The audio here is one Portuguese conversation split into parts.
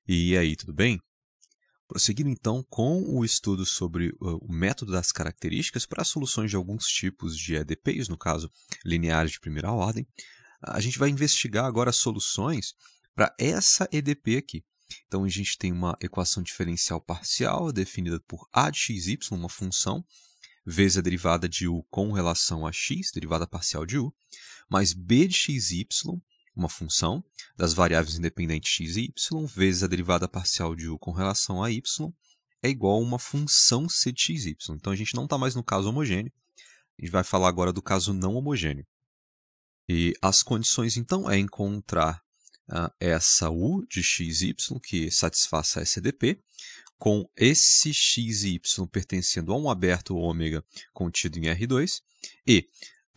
E aí, tudo bem? Prosseguindo então com o estudo sobre o método das características para soluções de alguns tipos de EDPs, no caso lineares de primeira ordem, a gente vai investigar agora soluções para essa EDP aqui. Então a gente tem uma equação diferencial parcial definida por a de xy, uma função, vezes a derivada de u com relação a x, derivada parcial de u, mais b de xy, uma função das variáveis independentes x e y, vezes a derivada parcial de u com relação a y, é igual a uma função c de xy. Então a gente não está mais no caso homogêneo, a gente vai falar agora do caso não homogêneo. E as condições, então, é encontrar essa u de xy que satisfaça essa EDP, com esse x e y pertencendo a um aberto ômega contido em R2, e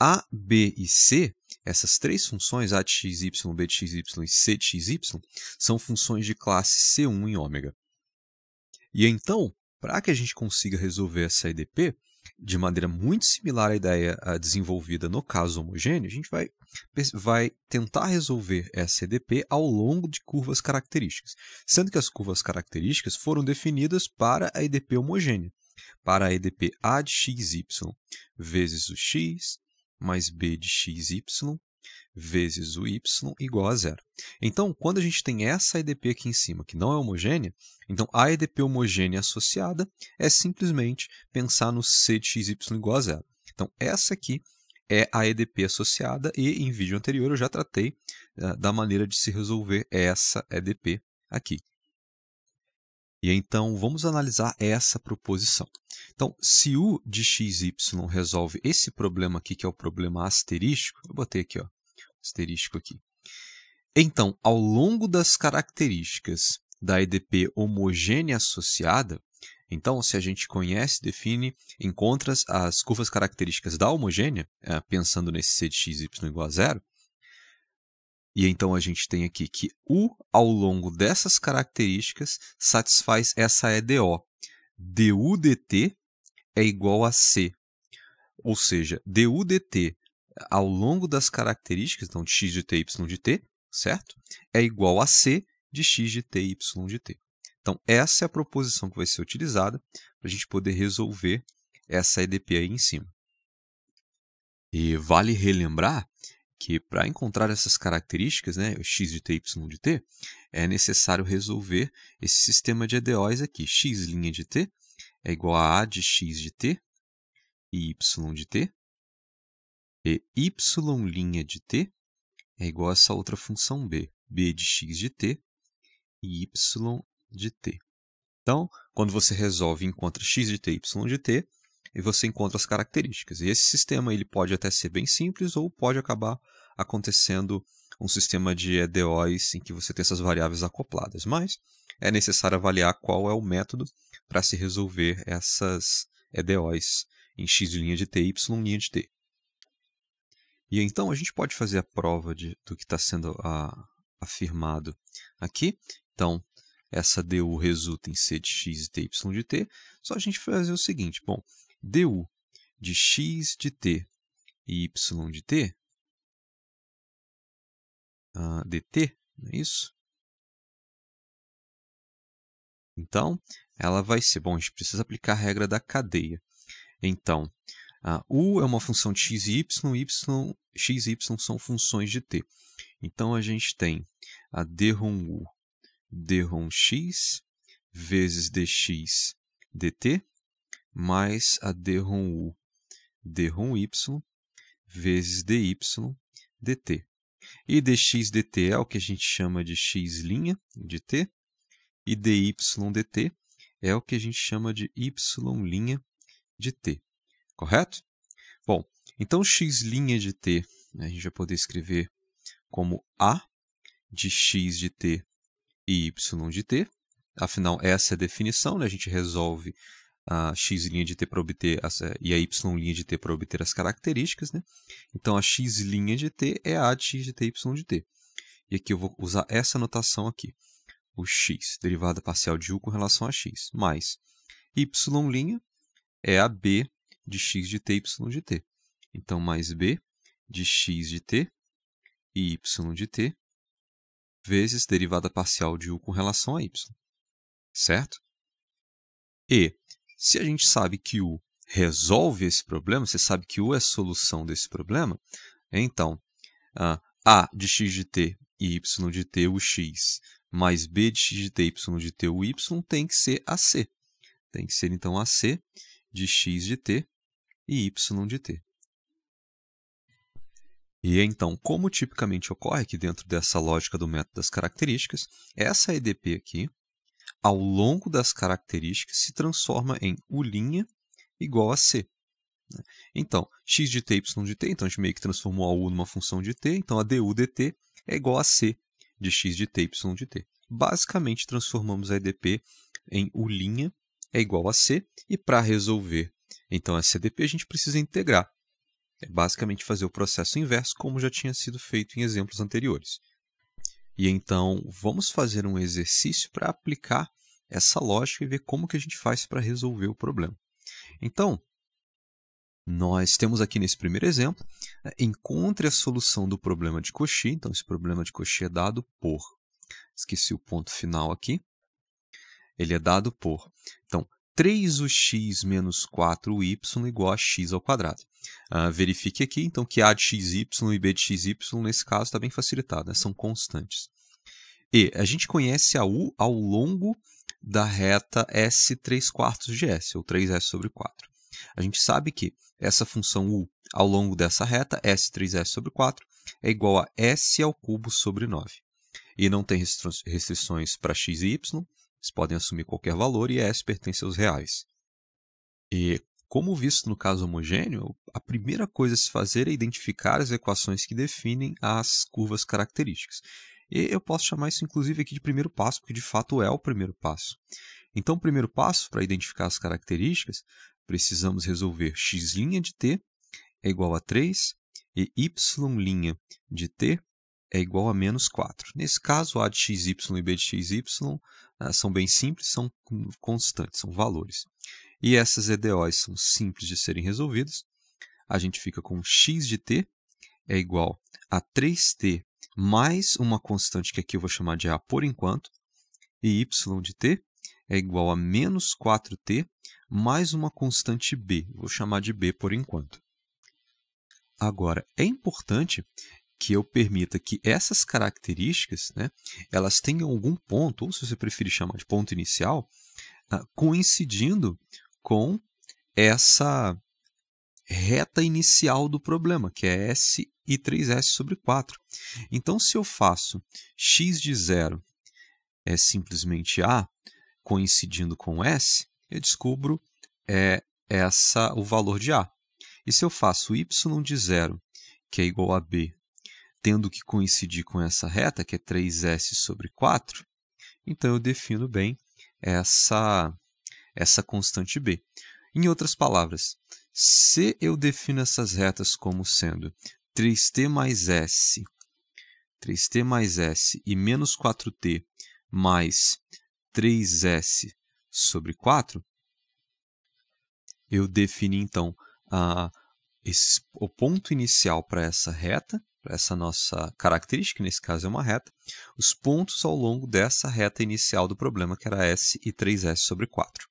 a, b e c, essas três funções, a de xy, b de xy e c de xy, são funções de classe C1 em ômega. E então, para que a gente consiga resolver essa EDP, de maneira muito similar à ideia desenvolvida no caso homogêneo, a gente vai tentar resolver essa EDP ao longo de curvas características, sendo que as curvas características foram definidas para a EDP homogênea, para a EDP a de xy vezes o x mais b de xy vezes o y igual a zero. Então, quando a gente tem essa EDP aqui em cima, que não é homogênea, então a EDP homogênea associada é simplesmente pensar no c de xy igual a zero. Então, essa aqui é a EDP associada e em vídeo anterior eu já tratei da maneira de se resolver essa EDP aqui. E então, vamos analisar essa proposição. Então, se u de xy resolve esse problema aqui, que é o problema asterístico, eu botei aqui, ó, asterístico aqui. Então, ao longo das características da EDP homogênea associada, então, se a gente conhece, define, encontra as curvas características da homogênea, pensando nesse c de xy igual a zero, e então a gente tem aqui que u ao longo dessas características satisfaz essa EDO. du dt é igual a c, ou seja, du dt ao longo das características, então de x de t, y de t, certo? É igual a c de x de t, y de t. Então, essa é a proposição que vai ser utilizada para a gente poder resolver essa EDP aí em cima. E vale relembrar que para encontrar essas características, né, x de t, y de t, é necessário resolver esse sistema de EDOs aqui. X' de t é igual a de x de t e y de t, e y' de t é igual a essa outra função b, b de x de t e y de t. Então, quando você resolve, encontra x de t e y de t, e você encontra as características. E esse sistema ele pode até ser bem simples ou pode acabar acontecendo um sistema de EDOs em que você tem essas variáveis acopladas. Mas é necessário avaliar qual é o método para se resolver essas EDOs em x' de t e y' de t. E então a gente pode fazer a prova do que está sendo afirmado aqui. Então, essa du resulta em c de x de t, y de t. Só a gente fazer o seguinte, bom, du de x de t e y de t, dt, não é isso? Então, ela vai ser, bom, a gente precisa aplicar a regra da cadeia. Então, u é uma função de x e x e y são funções de t. Então, a gente tem a d ρ u d ρ x vezes dx dt, mais a d ρ u d ρ y vezes dy dt. E dx dt é o que a gente chama de x' de t, e dy dt é o que a gente chama de y' de t. Correto? Bom, então x' de t, a gente vai poder escrever como a de x de t e y de t. Afinal, essa é a definição, né? A gente resolve a x' de t para obter e a y' de t para obter as características, né? Então, a x' de t é a de x de t, y de t. E aqui eu vou usar essa notação aqui. O x, derivada parcial de u com relação a x, mais y' é a b de x de t, y de t. Então, mais b de x de t e y de t vezes derivada parcial de u com relação a y, certo? E se a gente sabe que u resolve esse problema, você sabe que u é a solução desse problema, então a de x de t e y de t, o x, mais b de x de t, y de t, o y, tem que ser AC. Tem que ser, então, AC de x de t e y de t. E, então, como tipicamente ocorre aqui dentro dessa lógica do método das características, essa EDP aqui, ao longo das características, se transforma em U' igual a C. Então, x de t, y de t, então a gente meio que transformou a u numa função de t, então a du dt é igual a c de x de t, y de t. Basicamente, transformamos a EDP em U' é igual a c, e para resolver então essa EDP a gente precisa integrar. É basicamente fazer o processo inverso, como já tinha sido feito em exemplos anteriores. E então, vamos fazer um exercício para aplicar essa lógica e ver como que a gente faz para resolver o problema. Então, nós temos aqui nesse primeiro exemplo, encontre a solução do problema de Cauchy. Então, esse problema de Cauchy é dado por, esqueci o ponto final aqui, ele é dado por, então, 3ux menos 4y igual a x ao quadrado. Verifique aqui, então, que a de xy e b de xy, nesse caso, está bem facilitado, né? São constantes. E a gente conhece a u ao longo da reta s 3/4 de s, ou 3s sobre 4. A gente sabe que essa função u ao longo dessa reta, s 3s sobre 4, é igual a s ao cubo sobre 9. E não tem restrições para x e y, vocês podem assumir qualquer valor e s pertence aos reais. E, como visto no caso homogêneo, a primeira coisa a se fazer é identificar as equações que definem as curvas características. E eu posso chamar isso, inclusive, aqui de primeiro passo, porque de fato é o primeiro passo. Então, o primeiro passo, para identificar as características, precisamos resolver x' de t é igual a 3 e y' de t é igual a menos 4. Nesse caso, a de xy e b de xy são bem simples, são constantes, são valores. E essas EDOs são simples de serem resolvidas. A gente fica com x de t é igual a 3t mais uma constante que aqui eu vou chamar de a por enquanto, e y de t é igual a menos 4t mais uma constante b, vou chamar de b por enquanto. Agora, é importante que eu permita que essas características, né, elas tenham algum ponto, ou se você preferir chamar de ponto inicial, coincidindo com essa reta inicial do problema, que é s e 3s sobre 4. Então, se eu faço x de 0 é simplesmente a, coincidindo com s, eu descubro o valor de a. E se eu faço y de 0, que é igual a b, tendo que coincidir com essa reta, que é 3s sobre 4, então eu defino bem essa constante b. Em outras palavras, se eu defino essas retas como sendo 3t mais s e menos 4t mais 3s sobre 4, eu defini então o ponto inicial para essa reta, para essa nossa característica, que nesse caso é uma reta, os pontos ao longo dessa reta inicial do problema, que era s e 3s sobre 4.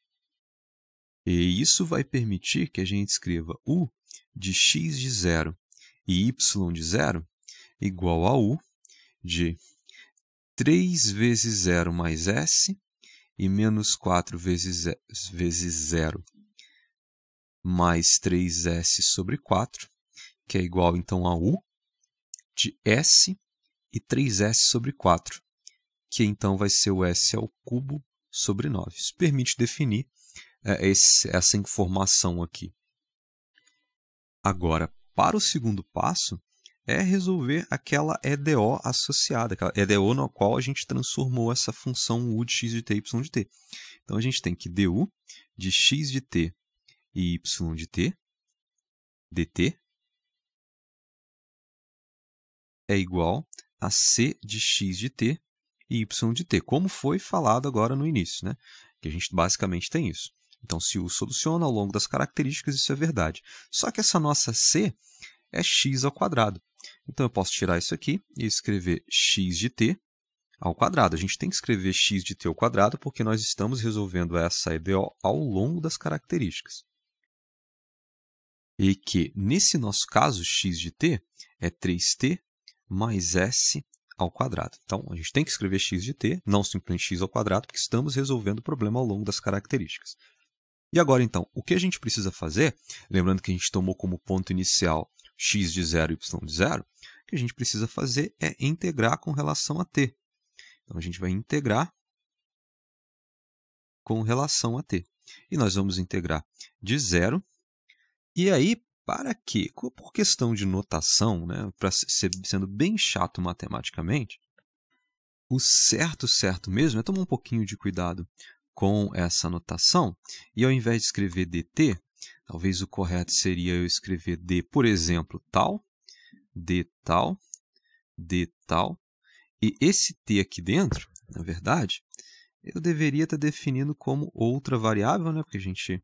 E isso vai permitir que a gente escreva u de x de 0 e y de 0 igual a u de 3 vezes 0 mais s e menos 4 vezes 0 mais 3s sobre 4, que é igual então a u de s e 3s sobre 4, que então vai ser o s ao cubo sobre 9. Isso permite definir essa informação aqui. Agora, para o segundo passo, é resolver aquela EDO associada, aquela EDO na qual a gente transformou essa função u de x de t e y de t. Então, a gente tem que du de x de t e y de t, dt, é igual a c de x de t e y de t, como foi falado agora no início, né? Que a gente basicamente tem isso. Então, se u soluciona ao longo das características, isso é verdade. Só que essa nossa c é x ao quadrado. Então, eu posso tirar isso aqui e escrever x de t ao quadrado. A gente tem que escrever x de t ao quadrado porque nós estamos resolvendo essa EDO ao longo das características. E que, nesse nosso caso, x de t é 3t mais s ao quadrado. Então, a gente tem que escrever x de t, não simplesmente x ao quadrado, porque estamos resolvendo o problema ao longo das características. E agora, então, o que a gente precisa fazer, lembrando que a gente tomou como ponto inicial x de 0 e y de 0, o que a gente precisa fazer é integrar com relação a t. Então, a gente vai integrar com relação a t. E nós vamos integrar de 0. E aí, para quê? Por questão de notação, né, para sendo bem chato matematicamente, o certo mesmo é tomar um pouquinho de cuidado com essa notação. E ao invés de escrever dt, talvez o correto seria eu escrever d, por exemplo, tal, d tal, d tal. E esse t aqui dentro, na verdade, eu deveria estar definindo como outra variável, né, porque a gente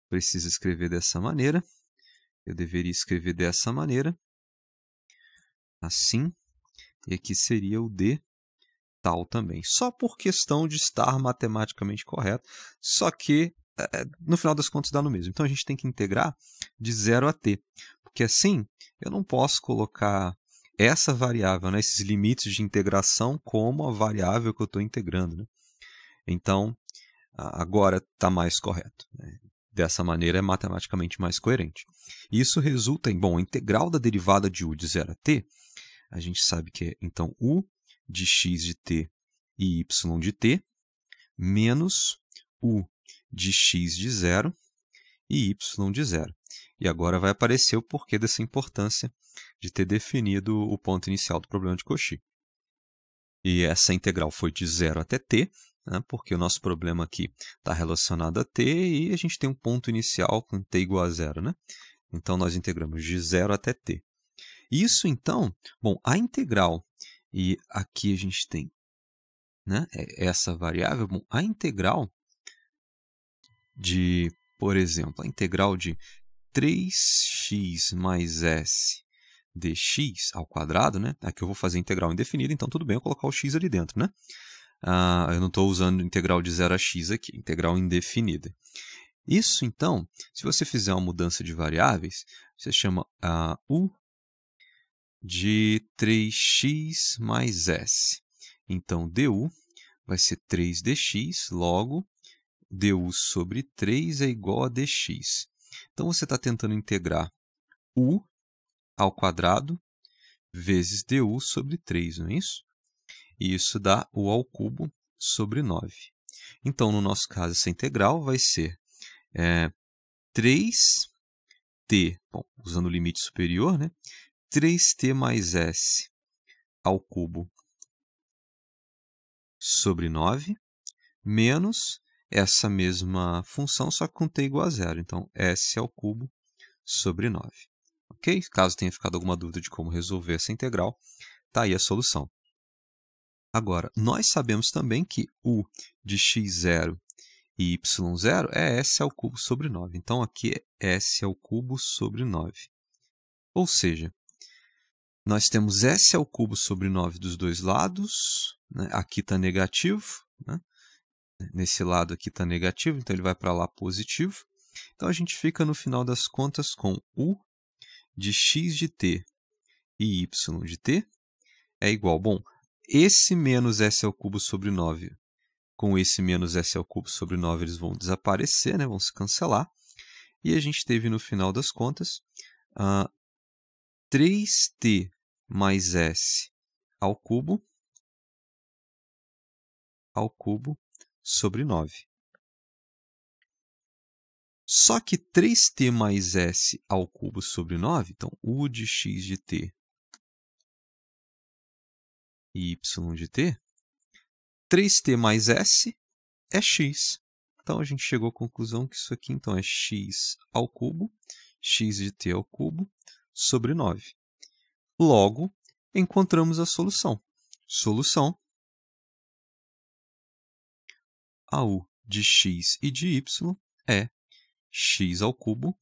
precisa escrever dessa maneira. Eu deveria escrever dessa maneira, assim, e aqui seria o d tal também, só por questão de estar matematicamente correto, só que no final das contas dá no mesmo. Então a gente tem que integrar de 0 a t, porque assim eu não posso colocar essa variável, né, esses limites de integração como a variável que eu estou integrando, né? Então agora está mais correto, né? Dessa maneira é matematicamente mais coerente. Isso resulta em, bom, a integral da derivada de u de 0 a t, a gente sabe que é, então, u de x de t e y de t, menos u de x de 0 e y de 0. E agora vai aparecer o porquê dessa importância de ter definido o ponto inicial do problema de Cauchy. E essa integral foi de 0 até t, né, porque o nosso problema aqui está relacionado a t e a gente tem um ponto inicial com t igual a 0. Né? Então, nós integramos de 0 até t. Isso, então, bom, a integral, e aqui a gente tem, né, essa variável, bom, a integral de, por exemplo, a integral de 3x mais s dx ao quadrado, né? Aqui eu vou fazer integral indefinida, então tudo bem eu colocar o x ali dentro, né? Eu não estou usando integral de 0 a x aqui, integral indefinida. Isso, então, se você fizer uma mudança de variáveis, você chama u de 3x mais s. Então, du vai ser 3dx, logo, du sobre 3 é igual a dx. Então, você está tentando integrar u ao quadrado vezes du sobre 3, não é isso? E isso dá u ao cubo sobre 9. Então, no nosso caso, essa integral vai ser 3t, bom, usando o limite superior, né? 3t mais s ao cubo sobre 9, menos essa mesma função, só que com t igual a 0. Então, s ao cubo sobre 9. Ok? Caso tenha ficado alguma dúvida de como resolver essa integral, está aí a solução. Agora, nós sabemos também que u de x0 e y0 é s ao cubo sobre 9. Então, aqui é s ao cubo sobre 9. Ou seja, nós temos s ao cubo sobre 9 dos dois lados. Né? Aqui está negativo. Né? Nesse lado aqui está negativo, então ele vai para lá positivo. Então, a gente fica, no final das contas, com u de x de t e y de t é igual. Bom, esse menos s ao cubo sobre 9 com esse menos s ao cubo sobre 9, eles vão desaparecer, né? Vão se cancelar. E a gente teve, no final das contas, 3t mais s ao cubo sobre 9. Só que 3t mais s ao cubo sobre 9, então u de x de t e y de t, 3t mais s é x. Então, a gente chegou à conclusão que isso aqui então, é x ao cubo, x de t ao cubo, sobre 9. Logo, encontramos a solução. Solução: a u de x e de y é x ao cubo,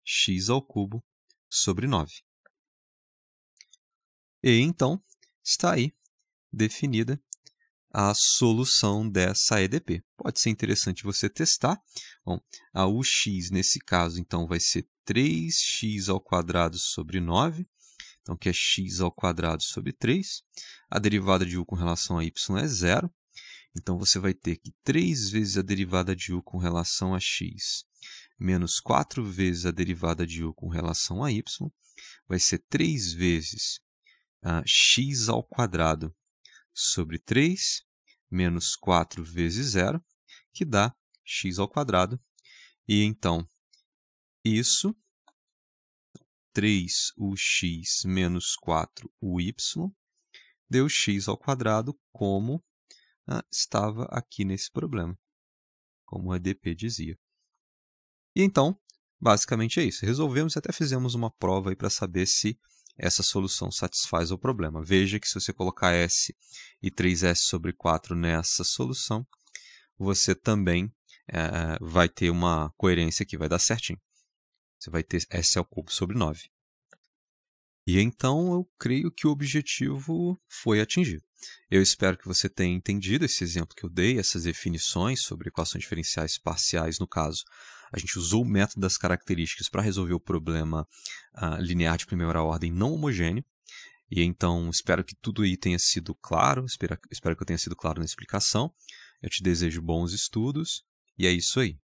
x ao cubo sobre 9. E então, está aí definida a solução dessa EDP. Pode ser interessante você testar. Bom, a UX, nesse caso, então, vai ser 3x² sobre 9, então, que é x² sobre 3. A derivada de u com relação a y é 0. Então, você vai ter que 3 vezes a derivada de u com relação a x menos 4 vezes a derivada de u com relação a y vai ser 3 vezes x² sobre 3 menos 4 vezes 0, que dá x². E então, isso, 3ux menos 4uy, deu x² como estava aqui nesse problema, como a EDP dizia. E então, basicamente é isso. Resolvemos e até fizemos uma prova para saber se essa solução satisfaz o problema. Veja que se você colocar S e 3S sobre 4 nessa solução, você também vai ter uma coerência que vai dar certinho. Você vai ter S ao cubo sobre 9. E então eu creio que o objetivo foi atingido. Eu espero que você tenha entendido esse exemplo que eu dei, essas definições sobre equações diferenciais parciais, no caso. A gente usou o método das características para resolver o problema linear de primeira ordem não homogêneo. E então espero que tudo aí tenha sido claro, espero que eu tenha sido claro na explicação. Eu te desejo bons estudos e é isso aí.